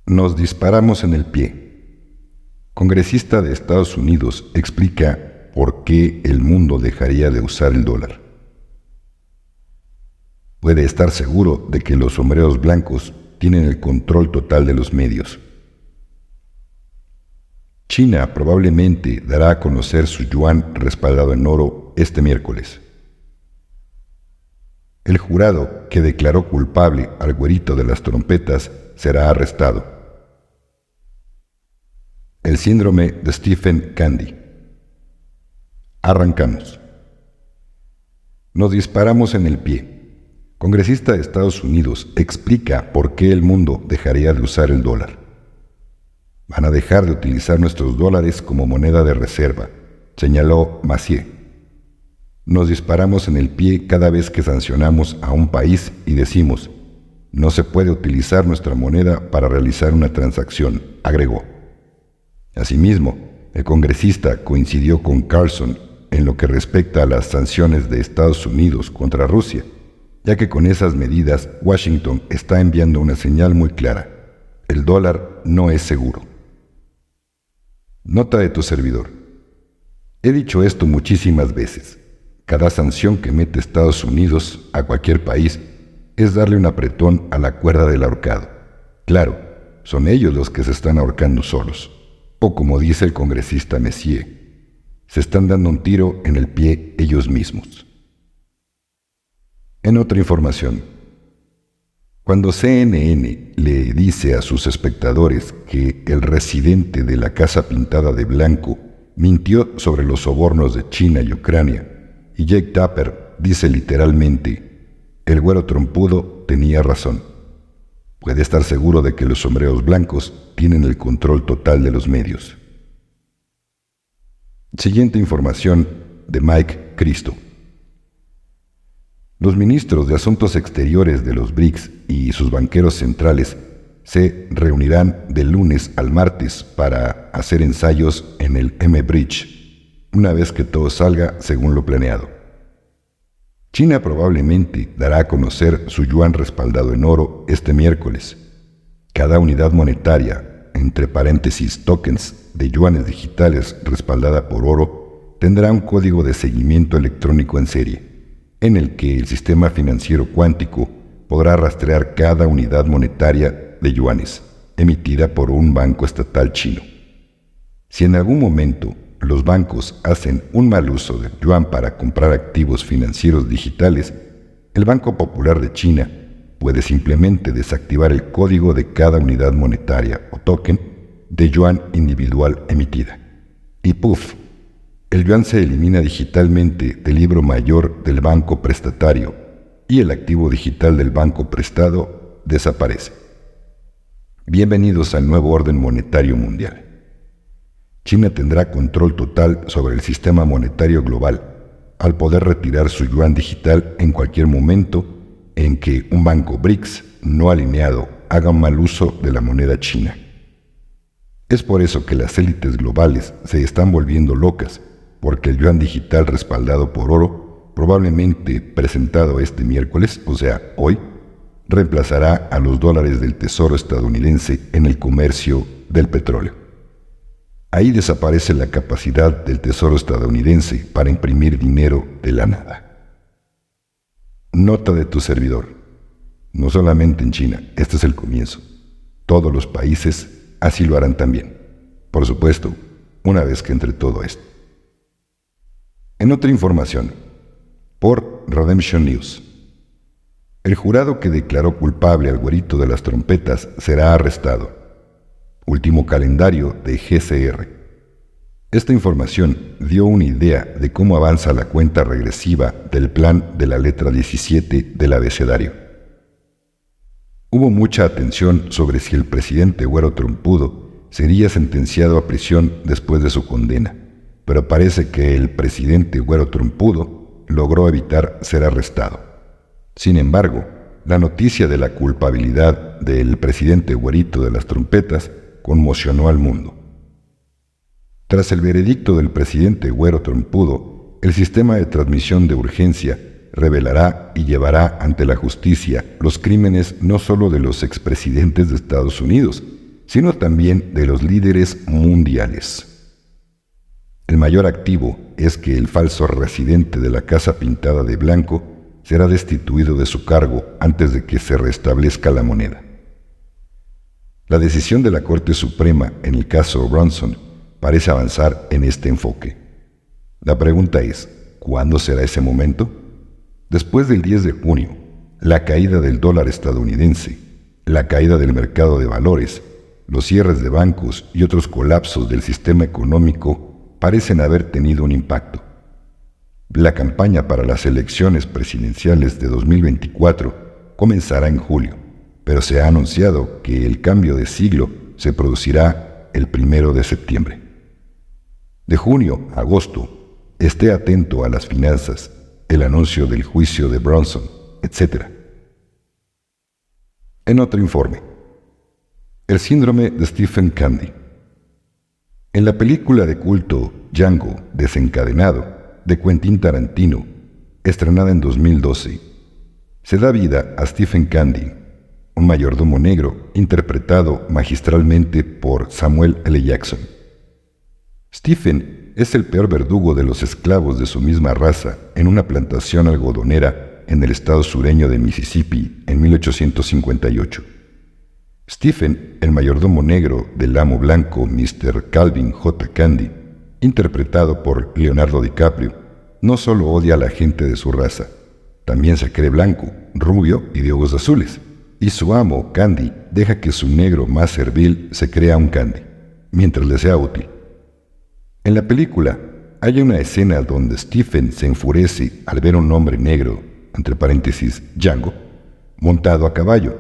Nos disparamos en el pie. Congresista de Estados Unidos explica por qué el mundo dejaría de usar el dólar. Puede estar seguro de que los sombreros blancos tienen el control total de los medios. China probablemente dará a conocer su yuan respaldado en oro este miércoles. El jurado que declaró culpable al güerito de las trompetas será arrestado. El síndrome de Stephen Candy. Arrancamos. Nos disparamos en el pie. Congresista de Estados Unidos explica por qué el mundo dejaría de usar el dólar. Van a dejar de utilizar nuestros dólares como moneda de reserva, señaló Massieu. Nos disparamos en el pie cada vez que sancionamos a un país y decimos, no se puede utilizar nuestra moneda para realizar una transacción, agregó. Asimismo, el congresista coincidió con Carlson en lo que respecta a las sanciones de Estados Unidos contra Rusia, ya que con esas medidas Washington está enviando una señal muy clara. El dólar no es seguro. Nota de tu servidor. He dicho esto muchísimas veces. Cada sanción que mete Estados Unidos a cualquier país es darle un apretón a la cuerda del ahorcado. Claro, son ellos los que se están ahorcando solos. O como dice el congresista Massieu, se están dando un tiro en el pie ellos mismos. En otra información, cuando CNN le dice a sus espectadores que el residente de la Casa Pintada de Blanco mintió sobre los sobornos de China y Ucrania, y Jake Tapper dice literalmente, el güero trompudo tenía razón. Puede estar seguro de que los sombreros blancos tienen el control total de los medios. Siguiente información de Mike Cristo. Los ministros de Asuntos Exteriores de los BRICS y sus banqueros centrales se reunirán de lunes al martes para hacer ensayos en el M-Bridge, una vez que todo salga según lo planeado. China probablemente dará a conocer su yuan respaldado en oro este miércoles. Cada unidad monetaria, entre paréntesis tokens de yuanes digitales respaldada por oro, tendrá un código de seguimiento electrónico en serie, en el que el sistema financiero cuántico podrá rastrear cada unidad monetaria de yuanes emitida por un banco estatal chino. Si en algún momento los bancos hacen un mal uso del yuan para comprar activos financieros digitales, el Banco Popular de China puede simplemente desactivar el código de cada unidad monetaria o token de yuan individual emitida. Y ¡puf! El yuan se elimina digitalmente del libro mayor del banco prestatario y el activo digital del banco prestado desaparece. Bienvenidos al nuevo orden monetario mundial. China tendrá control total sobre el sistema monetario global al poder retirar su yuan digital en cualquier momento en que un banco BRICS no alineado haga un mal uso de la moneda china. Es por eso que las élites globales se están volviendo locas, porque el yuan digital respaldado por oro, probablemente presentado este miércoles, o sea, hoy, reemplazará a los dólares del Tesoro estadounidense en el comercio del petróleo. Ahí desaparece la capacidad del Tesoro estadounidense para imprimir dinero de la nada. Nota de tu servidor. No solamente en China, este es el comienzo. Todos los países así lo harán también. Por supuesto, una vez que entre todo esto. En otra información, por Redemption News. El jurado que declaró culpable al güerito de las trompetas será arrestado. Último calendario de GCR. Esta información dio una idea de cómo avanza la cuenta regresiva del plan de la letra 17 del abecedario. Hubo mucha atención sobre si el presidente güero trompudo sería sentenciado a prisión después de su condena, pero parece que el presidente güero trompudo logró evitar ser arrestado. Sin embargo, la noticia de la culpabilidad del presidente güerito de las trompetas conmocionó al mundo. Tras el veredicto del presidente güero trompudo, el sistema de transmisión de urgencia revelará y llevará ante la justicia los crímenes no solo de los expresidentes de Estados Unidos, sino también de los líderes mundiales. El mayor activo es que el falso residente de la Casa Pintada de Blanco será destituido de su cargo antes de que se restablezca la moneda. La decisión de la Corte Suprema en el caso Bronson parece avanzar en este enfoque. La pregunta es, ¿cuándo será ese momento? Después del 10 de junio, la caída del dólar estadounidense, la caída del mercado de valores, los cierres de bancos y otros colapsos del sistema económico parecen haber tenido un impacto. La campaña para las elecciones presidenciales de 2024 comenzará en julio, pero se ha anunciado que el cambio de siglo se producirá el 1 de septiembre. De junio a agosto, esté atento a las finanzas, el anuncio del juicio de Bronson, etc. En otro informe, el síndrome de Stephen Candy. En la película de culto Django Desencadenado, de Quentin Tarantino, estrenada en 2012, se da vida a Stephen Candy, un mayordomo negro interpretado magistralmente por Samuel L. Jackson. Stephen es el peor verdugo de los esclavos de su misma raza en una plantación algodonera en el estado sureño de Mississippi en 1858. Stephen, el mayordomo negro del amo blanco Mr. Calvin J. Candy, interpretado por Leonardo DiCaprio, no solo odia a la gente de su raza, también se cree blanco, rubio y de ojos azules, y su amo, Candy, deja que su negro más servil se crea un Candy, mientras le sea útil. En la película, hay una escena donde Stephen se enfurece al ver a un hombre negro, entre paréntesis, Django, montado a caballo,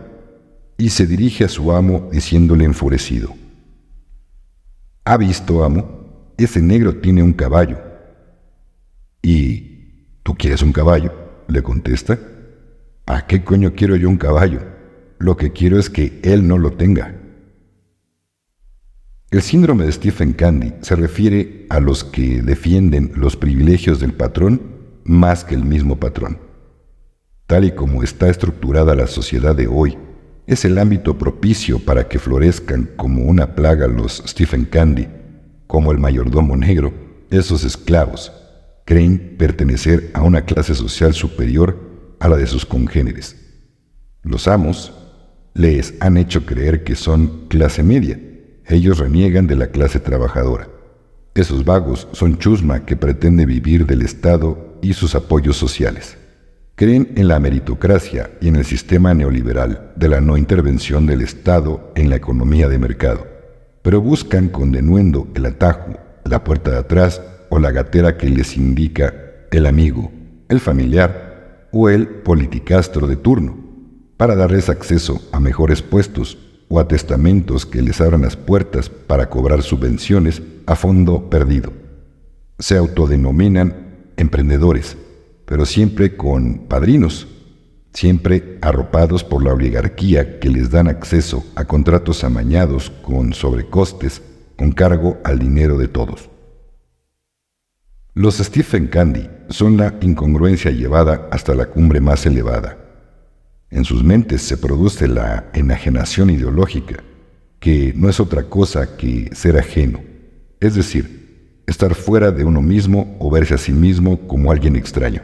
y se dirige a su amo diciéndole enfurecido: ¿Ha visto, amo? Ese negro tiene un caballo. ¿Y tú quieres un caballo?, le contesta. ¿Para qué coño quiero yo un caballo? Lo que quiero es que él no lo tenga. El síndrome de Stephen Candy se refiere a los que defienden los privilegios del patrón más que el mismo patrón. Tal y como está estructurada la sociedad de hoy, es el ámbito propicio para que florezcan como una plaga los Stephen Candy, como el mayordomo negro. Esos esclavos creen pertenecer a una clase social superior a la de sus congéneres. Los amos les han hecho creer que son clase media. Ellos reniegan de la clase trabajadora. Esos vagos son chusma que pretende vivir del Estado y sus apoyos sociales. Creen en la meritocracia y en el sistema neoliberal de la no intervención del Estado en la economía de mercado, pero buscan con denuendo el atajo, la puerta de atrás o la gatera que les indica el amigo, el familiar o el politicastro de turno, para darles acceso a mejores puestos o a testamentos que les abran las puertas para cobrar subvenciones a fondo perdido. Se autodenominan emprendedores, pero siempre con padrinos, siempre arropados por la oligarquía que les dan acceso a contratos amañados con sobrecostes con cargo al dinero de todos. Los Stephen Candy son la incongruencia llevada hasta la cumbre más elevada. En sus mentes se produce la enajenación ideológica, que no es otra cosa que ser ajeno, es decir, estar fuera de uno mismo o verse a sí mismo como alguien extraño.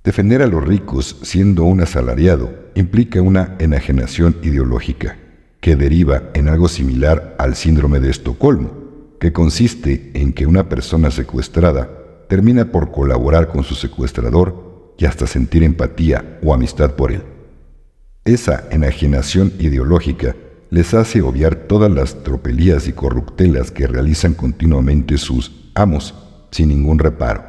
Defender a los ricos siendo un asalariado implica una enajenación ideológica, que deriva en algo similar al síndrome de Estocolmo, que consiste en que una persona secuestrada termina por colaborar con su secuestrador y hasta sentir empatía o amistad por él. Esa enajenación ideológica les hace obviar todas las tropelías y corruptelas que realizan continuamente sus amos sin ningún reparo,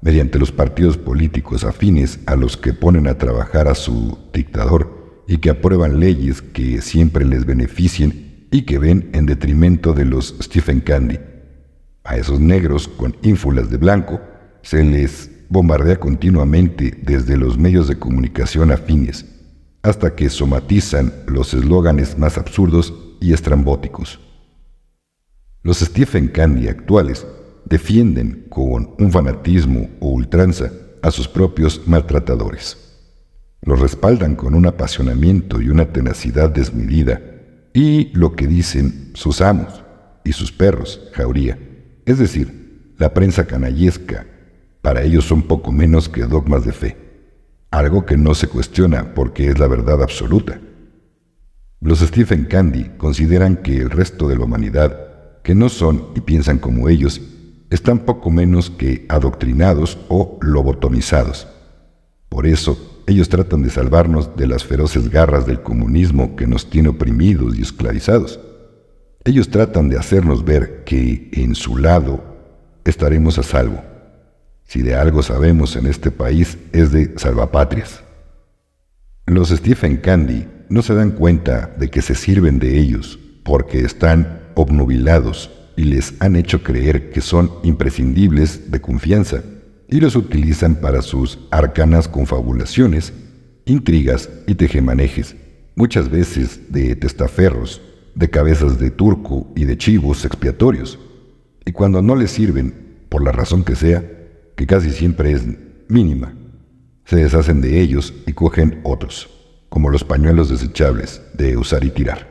mediante los partidos políticos afines a los que ponen a trabajar a su dictador y que aprueban leyes que siempre les beneficien y que ven en detrimento de los Stephen Candy. A esos negros con ínfulas de blanco se les bombardea continuamente desde los medios de comunicación afines, hasta que somatizan los eslóganes más absurdos y estrambóticos. Los Stephen Candy actuales defienden con un fanatismo o ultranza a sus propios maltratadores. Los respaldan con un apasionamiento y una tenacidad desmedida, y lo que dicen sus amos y sus perros, jauría. Es decir, la prensa canallesca, para ellos son poco menos que dogmas de fe, algo que no se cuestiona porque es la verdad absoluta. Los Stephen Candy consideran que el resto de la humanidad, que no son y piensan como ellos, están poco menos que adoctrinados o lobotomizados. Por eso, ellos tratan de salvarnos de las feroces garras del comunismo que nos tiene oprimidos y esclavizados. Ellos tratan de hacernos ver que, en su lado, estaremos a salvo. Si de algo sabemos en este país es de salvapatrias. Los Stephen Candy no se dan cuenta de que se sirven de ellos porque están obnubilados y les han hecho creer que son imprescindibles de confianza y los utilizan para sus arcanas confabulaciones, intrigas y tejemanejes, muchas veces de testaferros, de cabezas de turco y de chivos expiatorios. Y cuando no les sirven, por la razón que sea, que casi siempre es mínima, se deshacen de ellos y cogen otros, como los pañuelos desechables de usar y tirar.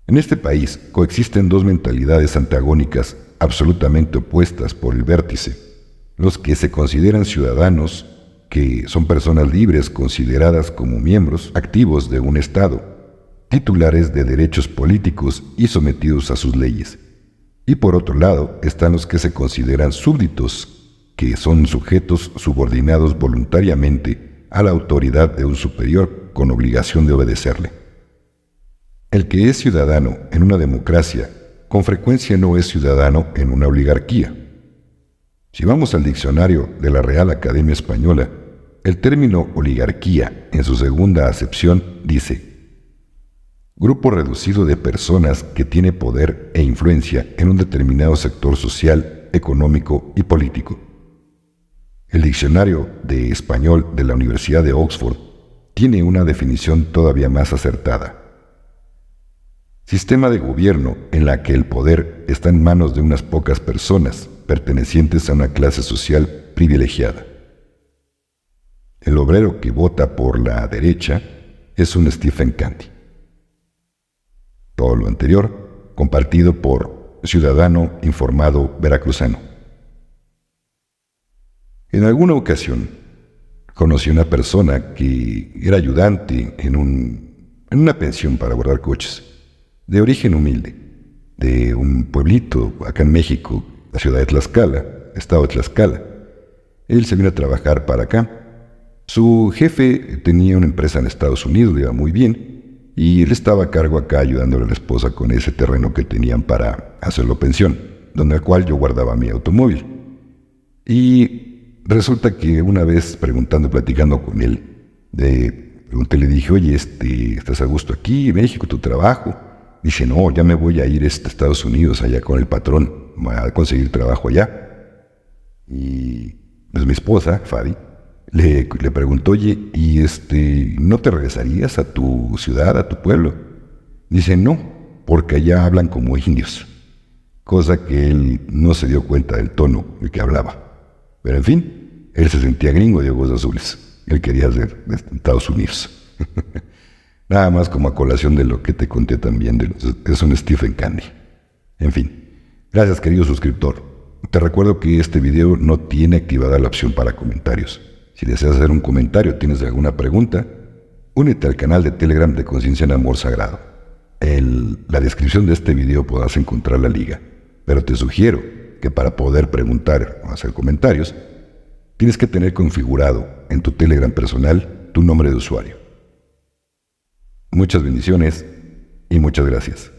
En este país coexisten dos mentalidades antagónicas absolutamente opuestas por el vértice: los que se consideran ciudadanos, que son personas libres consideradas como miembros activos de un Estado, titulares de derechos políticos y sometidos a sus leyes. Y por otro lado están los que se consideran súbditos, que son sujetos subordinados voluntariamente a la autoridad de un superior con obligación de obedecerle. El que es ciudadano en una democracia, con frecuencia no es ciudadano en una oligarquía. Si vamos al diccionario de la Real Academia Española, el término oligarquía, en su segunda acepción, dice: grupo reducido de personas que tiene poder e influencia en un determinado sector social, económico y político. El diccionario de español de la Universidad de Oxford tiene una definición todavía más acertada: sistema de gobierno en la que el poder está en manos de unas pocas personas pertenecientes a una clase social privilegiada. El obrero que vota por la derecha es un Stephen Candy. Todo lo anterior compartido por Ciudadano Informado Veracruzano. En alguna ocasión conocí a una persona que era ayudante en una pensión para guardar coches, de origen humilde, de un pueblito acá en México, la ciudad de Tlaxcala, estado de Tlaxcala. Él se vino a trabajar para acá. Su jefe tenía una empresa en Estados Unidos, le iba muy bien, y él estaba a cargo acá ayudándole a la esposa con ese terreno que tenían para hacerlo pensión, donde al cual yo guardaba mi automóvil. Y resulta que una vez platicando con él, le dije: oye, ¿estás a gusto aquí en México, tu trabajo? Dice: no, ya me voy a ir a Estados Unidos, allá con el patrón, voy a conseguir trabajo allá. Y pues mi esposa, Fabi, le preguntó: oye, ¿y no te regresarías a tu ciudad, a tu pueblo? Dice: no, porque allá hablan como indios. Cosa que él no se dio cuenta del tono en que hablaba. Pero en fin, él se sentía gringo de ojos azules. Él quería ser de Estados Unidos. Nada más como a colación de lo que te conté también es un Stephen Candy. En fin, gracias querido suscriptor. Te recuerdo que este video no tiene activada la opción para comentarios. Si deseas hacer un comentario, tienes alguna pregunta, únete al canal de Telegram de Conciencia en Amor Sagrado. En la descripción de este video podrás encontrar la liga, pero te sugiero que para poder preguntar o hacer comentarios, tienes que tener configurado en tu Telegram personal tu nombre de usuario. Muchas bendiciones y muchas gracias.